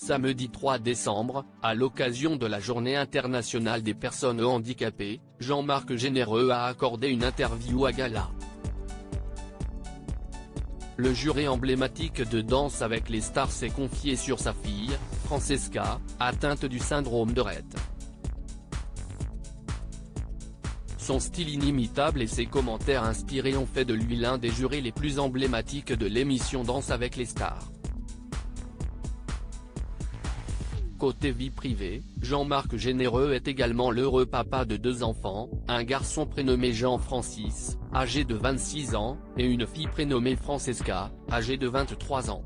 Samedi 3 décembre, à l'occasion de la Journée internationale des personnes handicapées, Jean-Marc Généreux a accordé une interview à Gala. Le jury emblématique de Danse avec les stars s'est confié sur sa fille, Francesca, atteinte du syndrome de Rett. Son style inimitable et ses commentaires inspirés ont fait de lui l'un des jurés les plus emblématiques de l'émission Danse avec les stars. Côté vie privée, Jean-Marc Généreux est également l'heureux papa de 2 enfants, un garçon prénommé Jean-Francis, âgé de 26 ans, et une fille prénommée Francesca, âgée de 23 ans.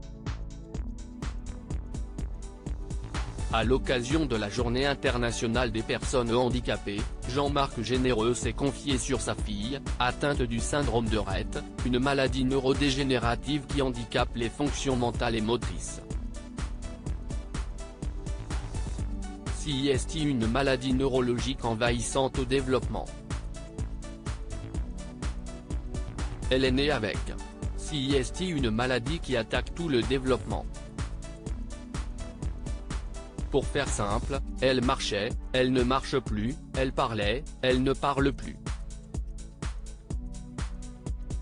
À l'occasion de la Journée internationale des personnes handicapées, Jean-Marc Généreux s'est confié sur sa fille, atteinte du syndrome de Rett, une maladie neurodégénérative qui handicape les fonctions mentales et motrices. CIST, une maladie neurologique envahissante au développement. Elle est née avec. CIST, une maladie qui attaque tout le développement. Pour faire simple, elle marchait, elle ne marche plus, elle parlait, elle ne parle plus.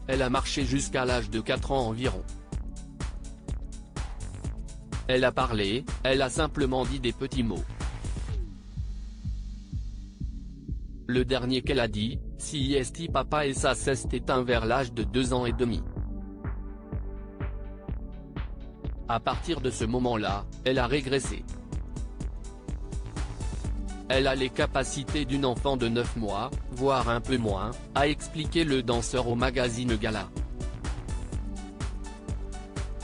Elle a marché jusqu'à l'âge de 4 ans environ. Elle a parlé, elle a simplement dit des petits mots. Le dernier qu'elle a dit, CIST papa, et ça s'est éteint vers l'âge de 2 ans et demi. À partir de ce moment-là, elle a régressé. Elle a les capacités d'une enfant de 9 mois, voire un peu moins, a expliqué le danseur au magazine Gala.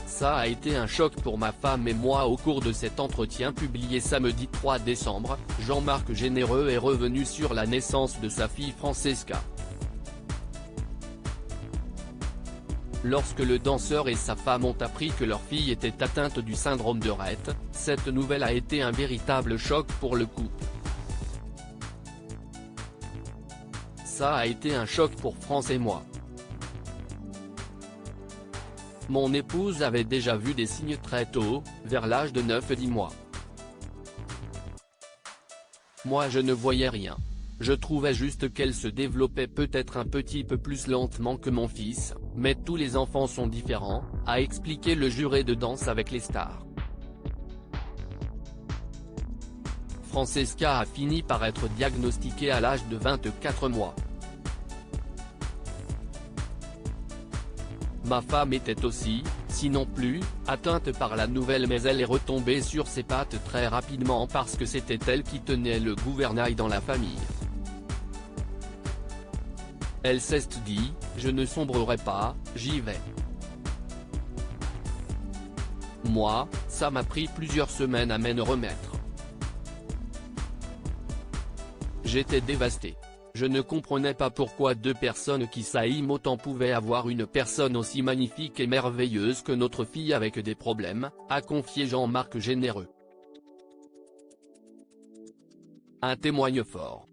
Ça a été un choc pour ma femme et moi. Au cours de cet entretien publié samedi 3 décembre, Jean-Marc Généreux est revenu sur la naissance de sa fille Francesca. Lorsque le danseur et sa femme ont appris que leur fille était atteinte du syndrome de Rett, cette nouvelle a été un véritable choc pour le couple. Ça a été un choc pour France et moi. Mon épouse avait déjà vu des signes très tôt, vers l'âge de 9-10 mois. Moi je ne voyais rien. Je trouvais juste qu'elle se développait peut-être un petit peu plus lentement que mon fils, mais tous les enfants sont différents, a expliqué le juré de Danse avec les stars. Francesca a fini par être diagnostiquée à l'âge de 24 mois. Ma femme était aussi, sinon plus, atteinte par la nouvelle, mais elle est retombée sur ses pattes très rapidement parce que c'était elle qui tenait le gouvernail dans la famille. Elle s'est dit, je ne sombrerai pas, j'y vais. Moi, ça m'a pris plusieurs semaines à m'en remettre. J'étais dévasté. Je ne comprenais pas pourquoi 2 personnes qui s'aiment autant pouvaient avoir une personne aussi magnifique et merveilleuse que notre fille avec des problèmes, a confié Jean-Marc Généreux. Un témoigne fort.